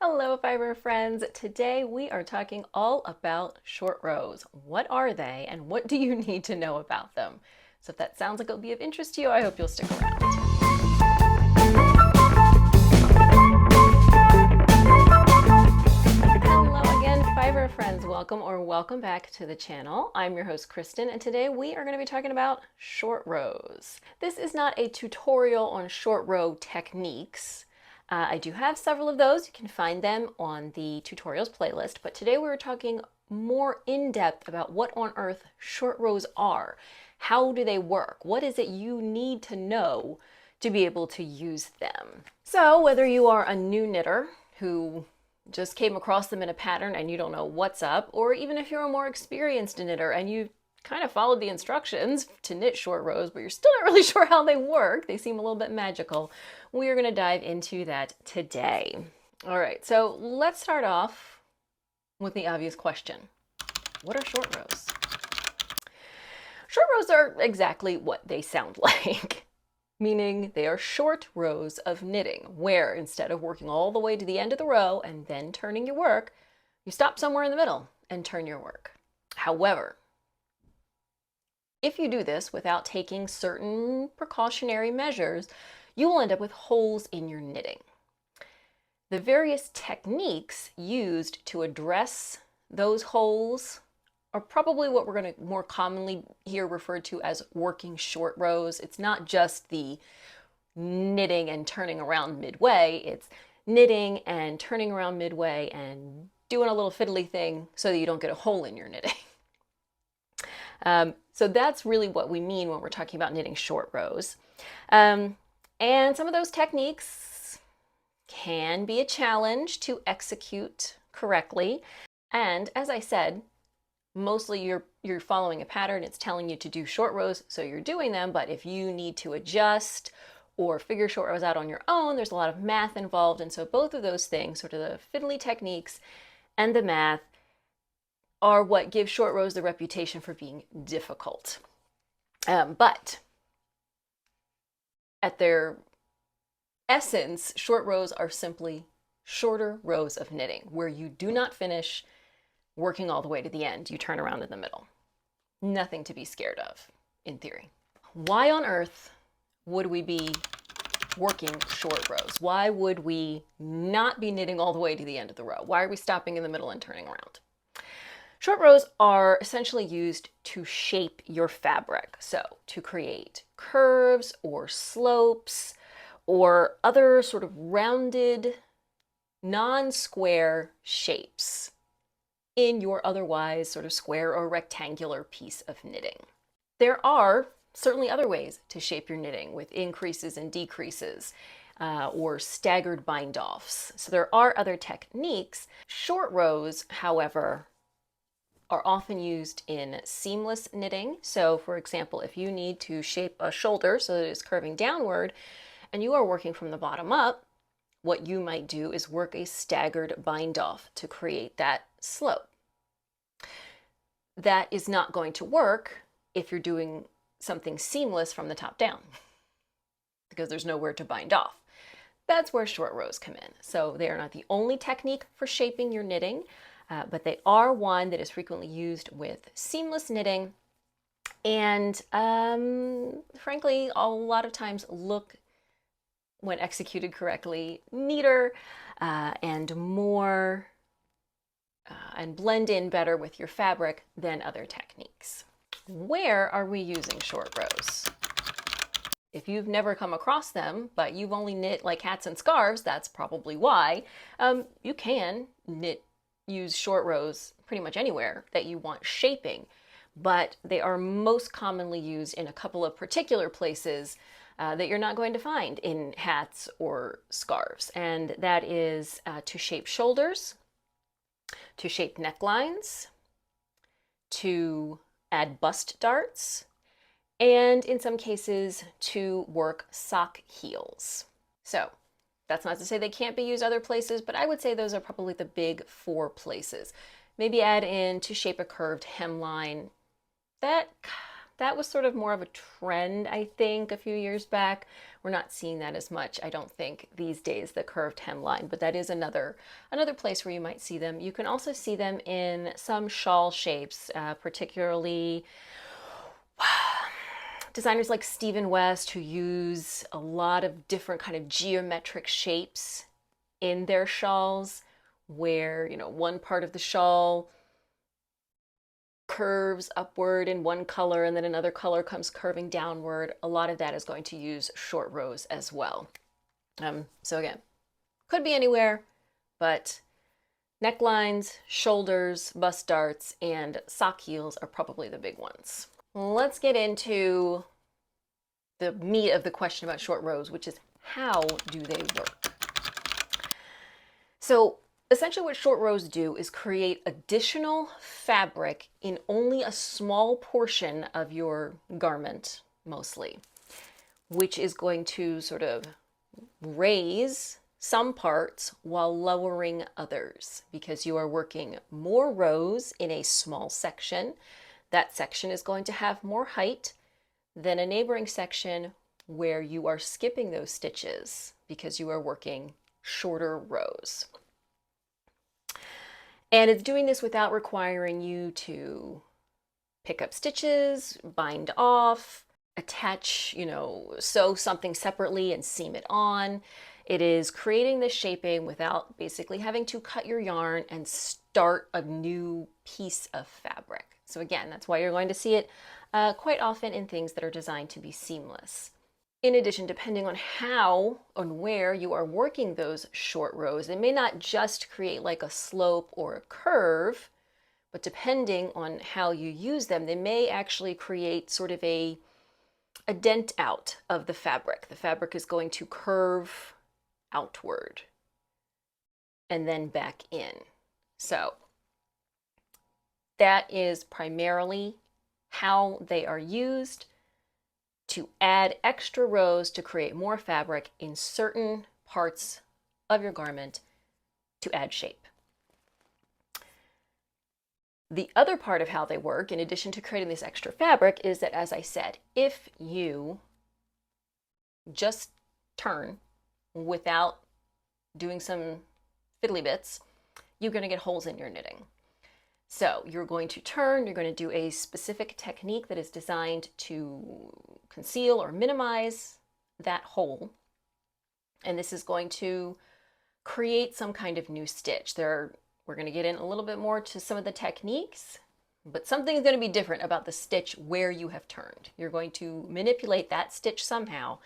Hello, fiber friends. Today we are talking all about short rows. What are they and what do you need to know about them? So if that sounds like it'll be of interest to you, I hope you'll stick around. Hello again, fiber friends. Welcome back to the channel. I'm your host, Kristen, and today we are going to be talking about short rows. This is not a tutorial on short row techniques. I do have several of those. You can find them on the tutorials playlist, but today we're talking more in depth about what on earth short rows are. How do they work? What is it you need to know to be able to use them? So whether you are a new knitter who just came across them in a pattern and you don't know what's up, or even if you're a more experienced knitter and you kind of followed the instructions to knit short rows, but you're still not really sure how they work, they seem a little bit magical, we are going to dive into that today. All right, so let's start off with the obvious question. What are short rows? Short rows are exactly what they sound like, meaning they are short rows of knitting, where instead of working all the way to the end of the row and then turning your work, you stop somewhere in the middle and turn your work. However, if you do this without taking certain precautionary measures, you will end up with holes in your knitting. The various techniques used to address those holes are probably what we're going to more commonly hear referred to as working short rows. It's not just the knitting and turning around midway, it's knitting and turning around midway and doing a little fiddly thing so that you don't get a hole in your knitting. So that's really what we mean when we're talking about knitting short rows. And some of those techniques can be a challenge to execute correctly. And as I said, mostly you're following a pattern. It's telling you to do short rows, so you're doing them. But if you need to adjust or figure short rows out on your own, there's a lot of math involved. And so both of those things, sort of the fiddly techniques and the math, are what give short rows the reputation for being difficult. But at their essence, short rows are simply shorter rows of knitting where you do not finish working all the way to the end. You turn around in the middle. Nothing to be scared of, in theory. Why on earth would we be working short rows? Why would we not be knitting all the way to the end of the row? Why are we stopping in the middle and turning around? Short rows are essentially used to shape your fabric, so to create curves or slopes or other sort of rounded, non-square shapes in your otherwise sort of square or rectangular piece of knitting. There are certainly other ways to shape your knitting with increases and decreases or staggered bind-offs. So there are other techniques. Short rows, however, are often used in seamless knitting. So for example, if you need to shape a shoulder so that it's curving downward and you are working from the bottom up, what you might do is work a staggered bind off to create that slope. That is not going to work if you're doing something seamless from the top down because there's nowhere to bind off. That's where short rows come in. So they are not the only technique for shaping your knitting, but they are one that is frequently used with seamless knitting and frankly, a lot of times look, when executed correctly, neater and more and blend in better with your fabric than other techniques. Where are we using short rows? If you've never come across them, but you've only knit like hats and scarves, that's probably why. You can use short rows pretty much anywhere that you want shaping, but they are most commonly used in a couple of particular places that you're not going to find in hats or scarves. And that is to shape shoulders, to shape necklines, to add bust darts, and in some cases to work sock heels. So that's not to say they can't be used other places, but I would say those are probably the big four places. Maybe add in to shape a curved hemline. That That was sort of more of a trend, I think, a few years back. We're not seeing that as much, I don't think, these days, the curved hemline, but that is another place where you might see them. You can also see them in some shawl shapes, particularly designers like Stephen West, who use a lot of different kind of geometric shapes in their shawls, where, one part of the shawl curves upward in one color and then another color comes curving downward. A lot of that is going to use short rows as well. So again, could be anywhere, but necklines, shoulders, bust darts, and sock heels are probably the big ones. Let's get into the meat of the question about short rows, which is how do they work? So essentially what short rows do is create additional fabric in only a small portion of your garment, mostly, which is going to sort of raise some parts while lowering others, because you are working more rows in a small section. That section is going to have more height than a neighboring section where you are skipping those stitches because you are working shorter rows. And it's doing this without requiring you to pick up stitches, bind off, attach, sew something separately and seam it on. It is creating this shaping without basically having to cut your yarn and start a new piece of fabric. So again, that's why you're going to see it quite often in things that are designed to be seamless. In addition, depending on how and where you are working those short rows, it may not just create like a slope or a curve, but depending on how you use them, they may actually create sort of a dent out of the fabric. The fabric is going to curve outward and then back in. So that is primarily how they are used, to add extra rows to create more fabric in certain parts of your garment to add shape. The other part of how they work, in addition to creating this extra fabric, is that, as I said, if you just turn without doing some fiddly bits, you're going to get holes in your knitting. So you're going to turn, you're going to do a specific technique that is designed to conceal or minimize that hole. And this is going to create some kind of new stitch. We're going to get in a little bit more to some of the techniques, but something is going to be different about the stitch where you have turned. You're going to manipulate that stitch somehow.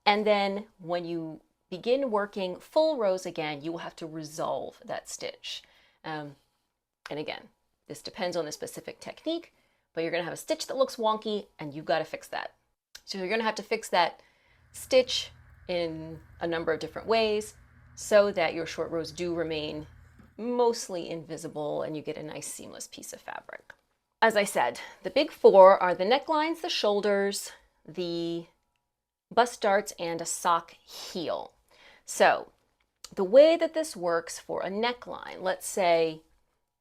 And then when you begin working full rows again, you will have to resolve that stitch. And again, this depends on the specific technique, but you're going to have a stitch that looks wonky and you've got to fix that. So you're going to have to fix that stitch in a number of different ways so that your short rows do remain mostly invisible and you get a nice seamless piece of fabric. As I said, the big four are the necklines, the shoulders, the bust darts, and a sock heel. So the way that this works for a neckline, let's say,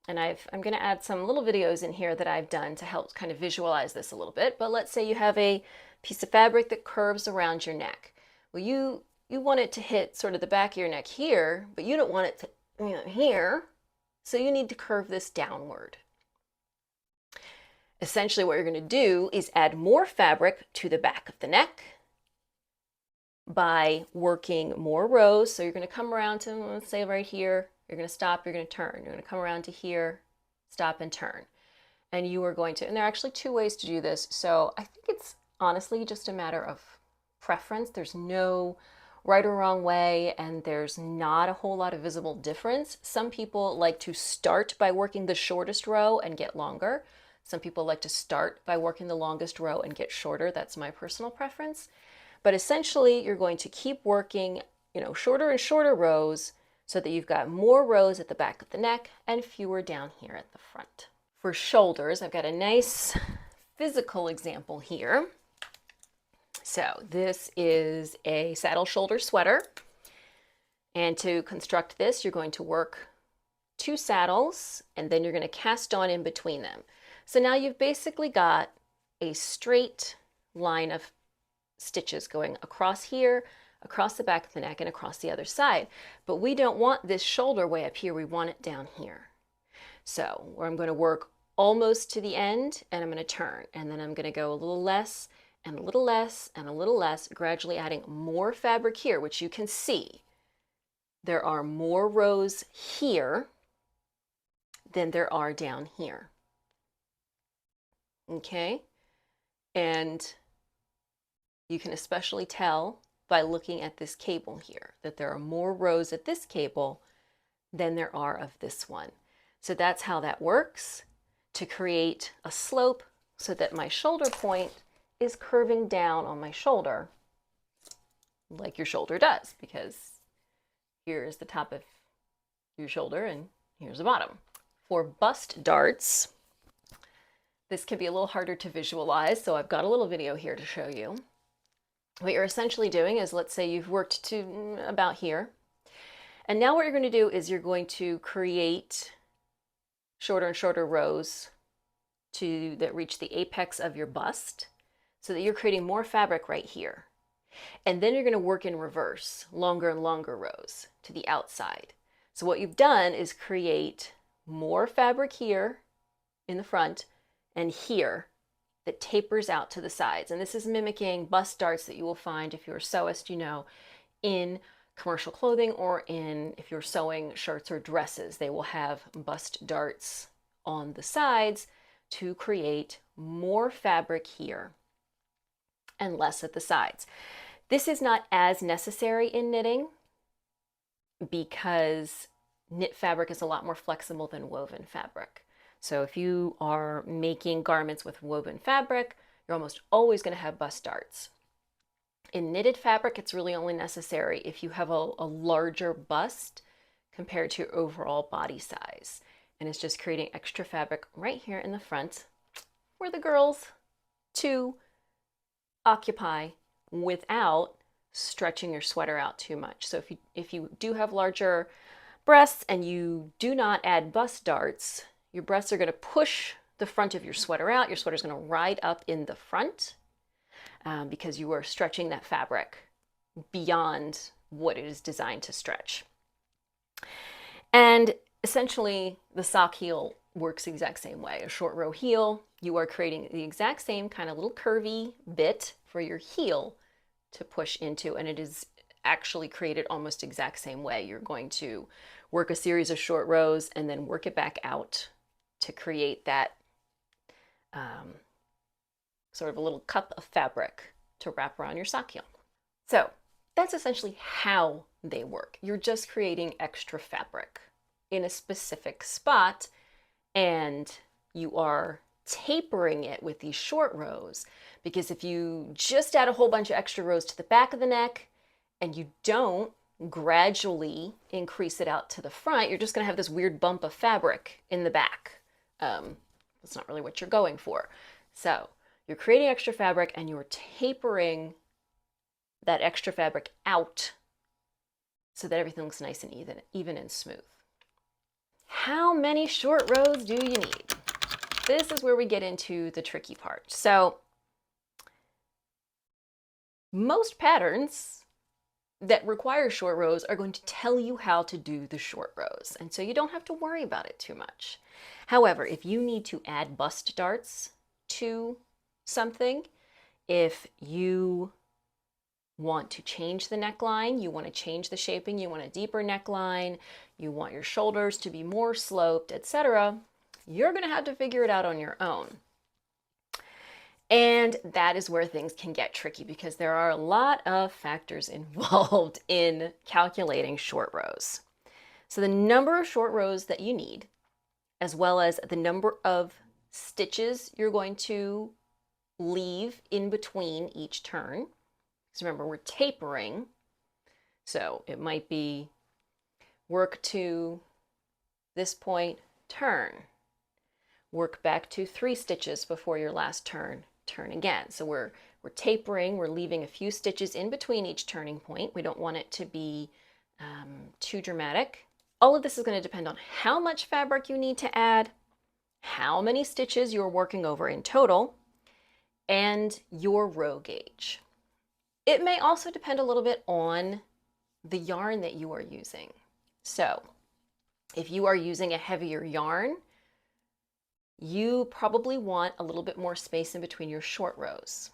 and I'm going to add some little videos in here that I've done to help kind of visualize this a little bit, but let's say you have a piece of fabric that curves around your neck. Well, you want it to hit sort of the back of your neck here, but you don't want it to here, so you need to curve this downward. Essentially what you're going to do is add more fabric to the back of the neck by working more rows. So you're going to come around to, let's say right here, you're going to stop, you're going to turn. You're going to come around to here, stop and turn. And you are going to, and there are actually two ways to do this. So I think it's honestly just a matter of preference. There's no right or wrong way, and there's not a whole lot of visible difference. Some people like to start by working the shortest row and get longer. Some people like to start by working the longest row and get shorter. That's my personal preference. But essentially, you're going to keep working, shorter and shorter rows so that you've got more rows at the back of the neck and fewer down here at the front. For shoulders, I've got a nice physical example here. So this is a saddle shoulder sweater. And to construct this, you're going to work 2 saddles and then you're going to cast on in between them. So now you've basically got a straight line of stitches going across here, across the back of the neck, and across the other side. But we don't want this shoulder way up here. We want it down here. So where I'm going to work almost to the end, and I'm going to turn, and then I'm going to go a little less and a little less and a little less, gradually adding more fabric here, which you can see. There are more rows here than there are down here. Okay? And you can especially tell by looking at this cable here that there are more rows at this cable than there are of this one. So that's how that works, to create a slope so that my shoulder point is curving down on my shoulder like your shoulder does, because here's the top of your shoulder and here's the bottom. For bust darts, this can be a little harder to visualize, so I've got a little video here to show you. What you're essentially doing is, let's say you've worked to about here, and now what you're going to do is you're going to create shorter and shorter rows that reach the apex of your bust, so that you're creating more fabric right here. And then you're going to work in reverse, longer and longer rows to the outside. So what you've done is create more fabric here in the front and here that tapers out to the sides. And this is mimicking bust darts that you will find, if you're a sewist, you know, in commercial clothing, or if you're sewing shirts or dresses, they will have bust darts on the sides to create more fabric here and less at the sides. This is not as necessary in knitting because knit fabric is a lot more flexible than woven fabric. So if you are making garments with woven fabric, you're almost always going to have bust darts. In knitted fabric, it's really only necessary if you have a larger bust compared to your overall body size. And it's just creating extra fabric right here in the front for the girls to occupy without stretching your sweater out too much. So if you do have larger breasts and you do not add bust darts, your breasts are going to push the front of your sweater out. Your sweater is going to ride up in the front because you are stretching that fabric beyond what it is designed to stretch. And essentially, the sock heel works the exact same way. A short row heel, you are creating the exact same kind of little curvy bit for your heel to push into, and it is actually created almost exact same way. You're going to work a series of short rows and then work it back out to create that sort of a little cup of fabric to wrap around your sock heel. So that's essentially how they work. You're just creating extra fabric in a specific spot, and you are tapering it with these short rows, because if you just add a whole bunch of extra rows to the back of the neck and you don't gradually increase it out to the front, you're just going to have this weird bump of fabric in the back. That's not really what you're going for. So you're creating extra fabric and you're tapering that extra fabric out so that everything looks nice and even and smooth. How many short rows do you need? This is where we get into the tricky part. So most patterns that require short rows are going to tell you how to do the short rows, and so you don't have to worry about it too much. However, if you need to add bust darts to something, if you want to change the neckline, you want to change the shaping, you want a deeper neckline, you want your shoulders to be more sloped, etc., you're going to have to figure it out on your own. And that is where things can get tricky, because there are a lot of factors involved in calculating short rows. So the number of short rows that you need, as well as the number of stitches you're going to leave in between each turn. Because remember, we're tapering. So it might be work to this point, turn. Work back to 3 stitches before your last turn, turn again. So we're tapering, we're leaving a few stitches in between each turning point. We don't want it to be too dramatic. All of this is going to depend on how much fabric you need to add, how many stitches you're working over in total, and your row gauge. It may also depend a little bit on the yarn that you are using. So if you are using a heavier yarn, you probably want a little bit more space in between your short rows.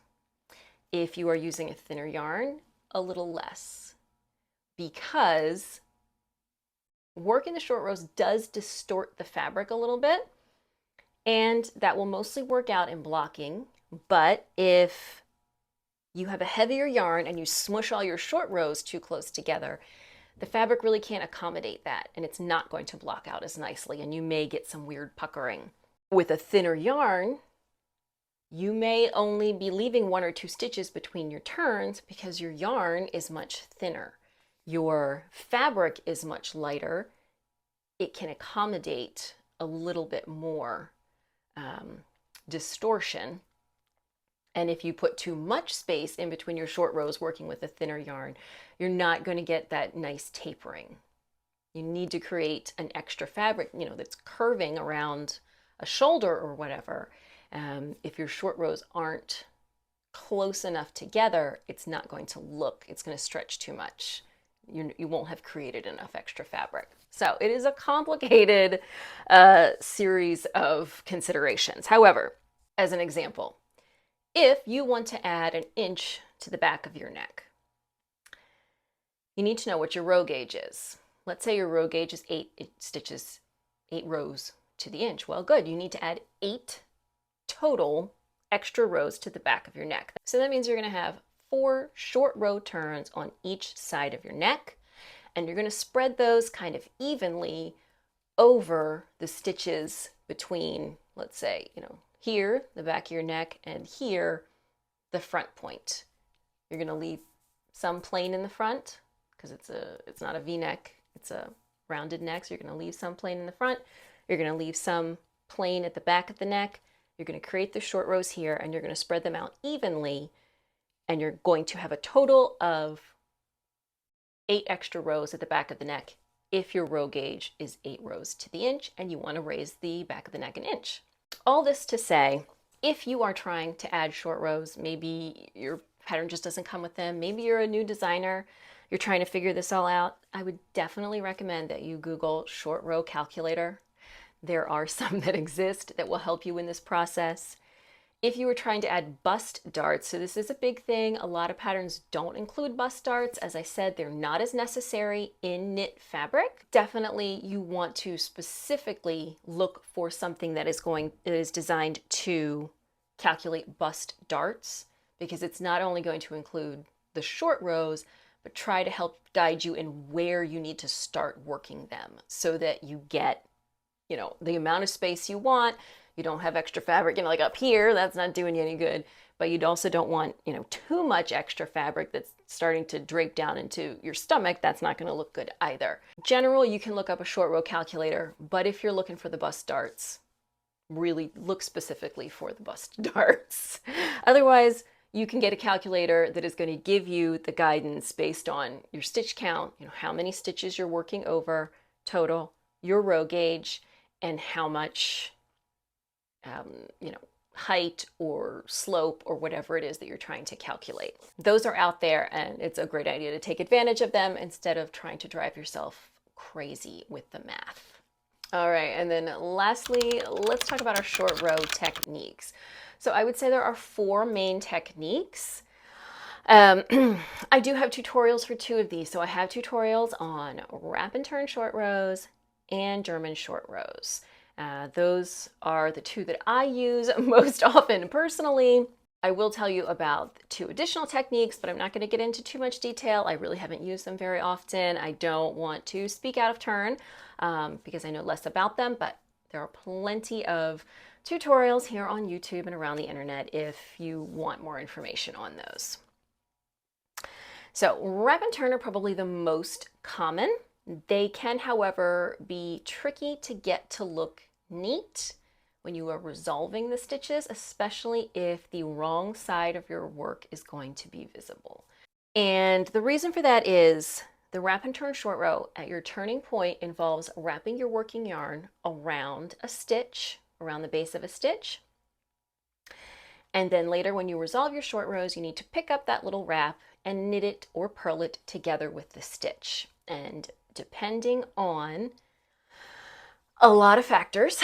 If you are using a thinner yarn, a little less, because working the short rows does distort the fabric a little bit, and that will mostly work out in blocking. But if you have a heavier yarn and you smush all your short rows too close together, the fabric really can't accommodate that, and it's not going to block out as nicely, and you may get some weird puckering. With a thinner yarn, you may only be leaving 1 or 2 stitches between your turns because your yarn is much thinner. Your fabric is much lighter. It can accommodate a little bit more distortion. And if you put too much space in between your short rows working with a thinner yarn, you're not going to get that nice tapering. You need to create an extra fabric, that's curving around a shoulder or whatever. If your short rows aren't close enough together, it's not going to look, it's going to stretch too much. You won't have created enough extra fabric. So it is a complicated series of considerations. However, as an example, if you want to add 1 inch to the back of your neck, you need to know what your row gauge is. Let's say your row gauge is 8 stitches, 8 rows to the inch. Well, good, you need to add 8 total extra rows to the back of your neck. So that means you're going to have 4 short row turns on each side of your neck, and you're going to spread those kind of evenly over the stitches between, let's say, here, the back of your neck, and here, the front point. You're going to leave some plain in the front because it's not a V-neck, it's a rounded neck, so you're going to leave some plain in the front. You're going to leave some plain at the back of the neck. You're going to create the short rows here, and you're going to spread them out evenly, and you're going to have a total of 8 extra rows at the back of the neck if your row gauge is 8 rows to the inch and you want to raise the back of the neck 1 inch. All this to say, if you are trying to add short rows, maybe your pattern just doesn't come with them, maybe you're a new designer, you're trying to figure this all out, I would definitely recommend that you Google short row calculator. There are some that exist that will help you in this process. If you were trying to add bust darts, so this is a big thing, a lot of patterns don't include bust darts. As I said, they're not as necessary in knit fabric. Definitely you want to specifically look for something that is designed to calculate bust darts, because it's not only going to include the short rows, but try to help guide you in where you need to start working them so that you get, the amount of space you want. You don't have extra fabric, like up here, that's not doing you any good. But you also don't want, too much extra fabric that's starting to drape down into your stomach. That's not going to look good either. In general, you can look up a short row calculator, but if you're looking for the bust darts, really look specifically for the bust darts. Otherwise, you can get a calculator that is going to give you the guidance based on your stitch count, how many stitches you're working over total, your row gauge, and how much height or slope or whatever it is that you're trying to calculate. Those are out there, and it's a great idea to take advantage of them instead of trying to drive yourself crazy with the math. All right, and then lastly, let's talk about our short row techniques. So I would say there are 4 main techniques. I do have tutorials for 2 of these. So I have tutorials on wrap and turn short rows and German short rows. Those are the 2 that I use most often personally. I will tell you about 2 additional techniques, but I'm not going to get into too much detail. I really haven't used them very often. I don't want to speak out of turn because I know less about them, but there are plenty of tutorials here on YouTube and around the internet if you want more information on those. So wrap and turn are probably the most common. They can, however, be tricky to get to look neat when you are resolving the stitches, especially if the wrong side of your work is going to be visible. And the reason for that is the wrap and turn short row at your turning point involves wrapping your working yarn around a stitch, around the base of a stitch, And then later when you resolve your short rows, you need to pick up that little wrap and knit it or purl it together with the stitch. And depending on a lot of factors,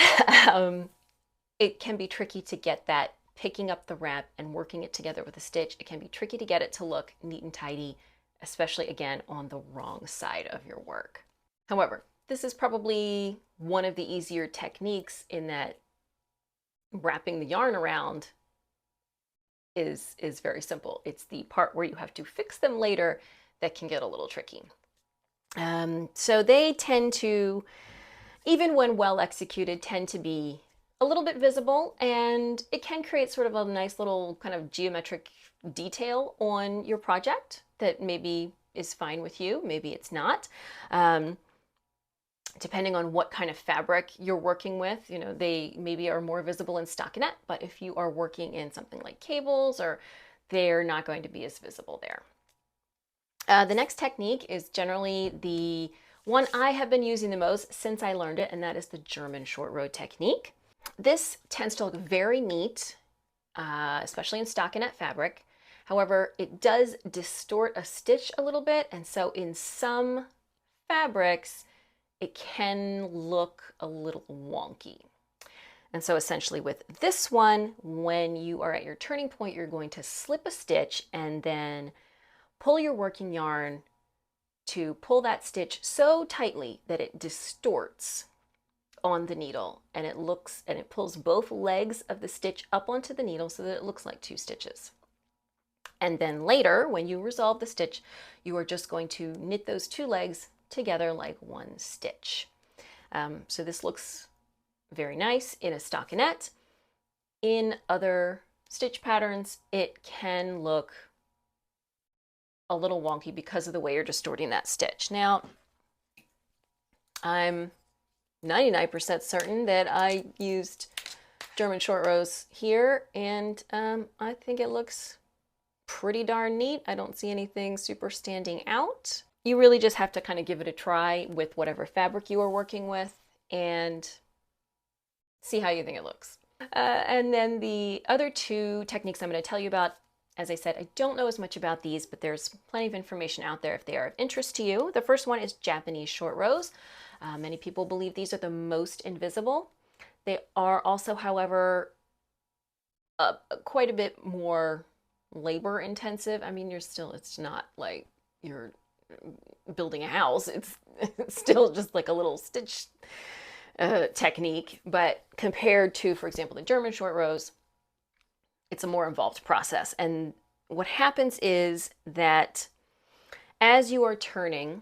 it can be tricky to get that picking up the wrap and working it together with a stitch. It can be tricky to get it to look neat and tidy, especially again on the wrong side of your work. However, this is probably one of the easier techniques in that wrapping the yarn around is very simple. It's the part where you have to fix them later that can get a little tricky. So they tend to, even when well executed, tend to be a little bit visible, and it can create sort of a nice little kind of geometric detail on your project that maybe is fine with you, maybe it's not. Depending on what kind of fabric you're working with, you know, they maybe are more visible in stockinette, but if you are working in something like cables, or they're not going to be as visible there. The next technique is generally the one I have been using the most since I learned it, and that is the German short row technique. This tends to look very neat, especially in stockinette fabric. However, it does distort a stitch a little bit, and so in some fabrics, it can look a little wonky. And so essentially with this one, when you are at your turning point, you're going to slip a stitch and then pull your working yarn to pull that stitch so tightly that it distorts on the needle, and it pulls both legs of the stitch up onto the needle so that it looks like two stitches. And then later, when you resolve the stitch, you are just going to knit those two legs together like one stitch. So this looks very nice in a stockinette. In other stitch patterns, it can look a little wonky because of the way you're distorting that stitch. Now, I'm 99% certain that I used German short rows here, and I think it looks pretty darn neat. I don't see anything super standing out. You really just have to kind of give it a try with whatever fabric you are working with and see how you think it looks. And then the other two techniques I'm going to tell you about, as I said, I don't know as much about these, but there's plenty of information out there if they are of interest to you. The first one is Japanese short rows. Many people believe these are the most invisible. They are also, however, quite a bit more labor intensive. I mean, it's not like you're building a house. It's still just like a little stitch technique, but compared to, for example, the German short rows, it's a more involved process. And what happens is that as you are turning,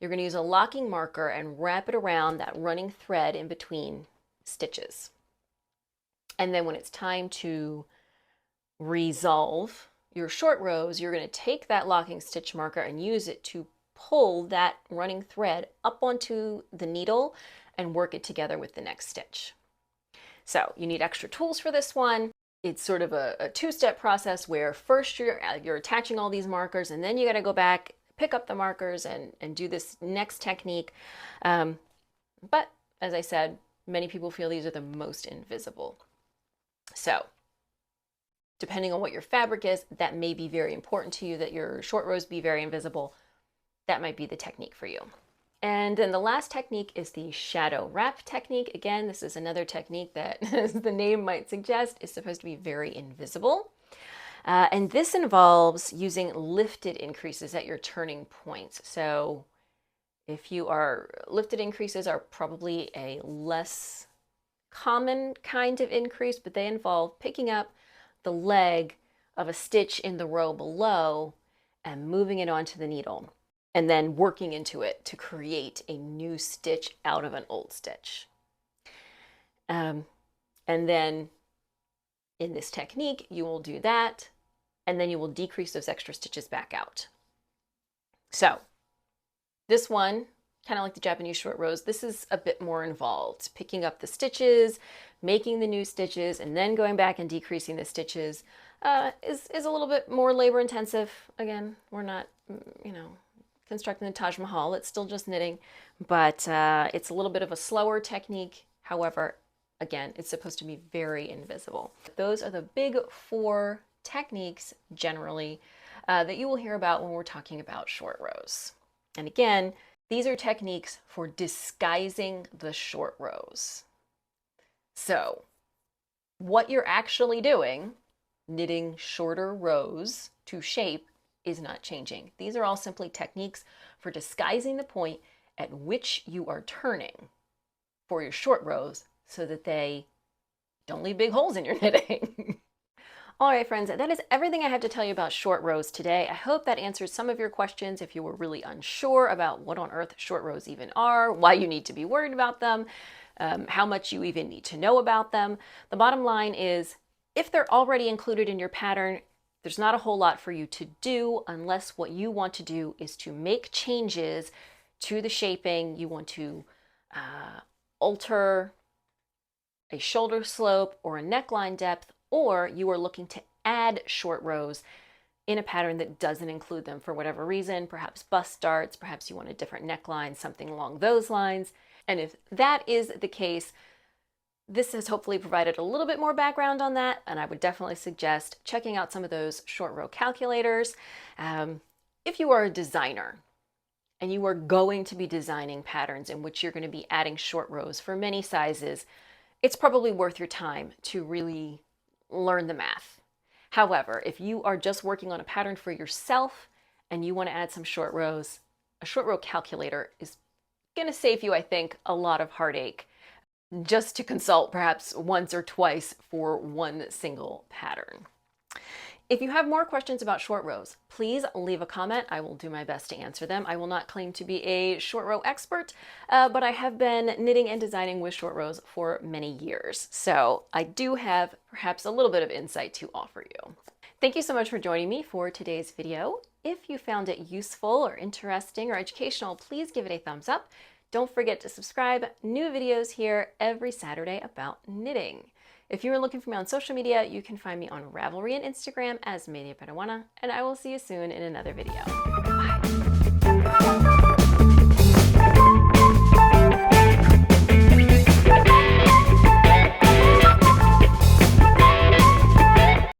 you're going to use a locking marker and wrap it around that running thread in between stitches. And then when it's time to resolve your short rows, you're going to take that locking stitch marker and use it to pull that running thread up onto the needle and work it together with the next stitch. So you need extra tools for this one. It's sort of a two-step process where first you're attaching all these markers, and then you got to go back, pick up the markers, and do this next technique. But as I said, many people feel these are the most invisible. So depending on what your fabric is, that may be very important to you, that your short rows be very invisible. That might be the technique for you. And then the last technique is the shadow wrap technique. Again, this is another technique that, as the name might suggest, is supposed to be very invisible. And this involves using lifted increases at your turning points. So if you are, lifted increases are probably a less common kind of increase, but they involve picking up the leg of a stitch in the row below and moving it onto the needle, and then working into it to create a new stitch out of an old stitch. And then in this technique, you will do that, and then you will decrease those extra stitches back out. So this one, kind of like the Japanese short rows, this is a bit more involved. Picking up the stitches, making the new stitches, and then going back and decreasing the stitches is a little bit more labor intensive. Again, we're not, constructing the Taj Mahal. It's still just knitting, but it's a little bit of a slower technique. However, Again, it's supposed to be very invisible. Those are the big 4 techniques generally that you will hear about when we're talking about short rows. And again, these are techniques for disguising the short rows. So what you're actually doing, knitting shorter rows to shape, is not changing. These are all simply techniques for disguising the point at which you are turning for your short rows so that they don't leave big holes in your knitting. All right, friends, that is everything I have to tell you about short rows today. I hope that answers some of your questions if you were really unsure about what on earth short rows even are, why you need to be worried about them, how much you even need to know about them. The bottom line is, if they're already included in your pattern, there's not a whole lot for you to do unless what you want to do is to make changes to the shaping. You want to alter a shoulder slope or a neckline depth, or you are looking to add short rows in a pattern that doesn't include them for whatever reason, perhaps bust darts, perhaps you want a different neckline, something along those lines. And if that is the case, this has hopefully provided a little bit more background on that, and I would definitely suggest checking out some of those short row calculators. If you are a designer and you are going to be designing patterns in which you're going to be adding short rows for many sizes, it's probably worth your time to really learn the math. However, if you are just working on a pattern for yourself and you want to add some short rows, a short row calculator is going to save you, I think, a lot of heartache just to consult perhaps once or twice for one single pattern. If you have more questions about short rows, please leave a comment. I will do my best to answer them. I will not claim to be a short row expert, but I have been knitting and designing with short rows for many years. So I do have perhaps a little bit of insight to offer you. Thank you so much for joining me for today's video. If you found it useful or interesting or educational, please give it a thumbs up. Don't forget to subscribe. New videos here every Saturday about knitting. If you are looking for me on social media, you can find me on Ravelry and Instagram as Media Peruana, and I will see you soon in another video.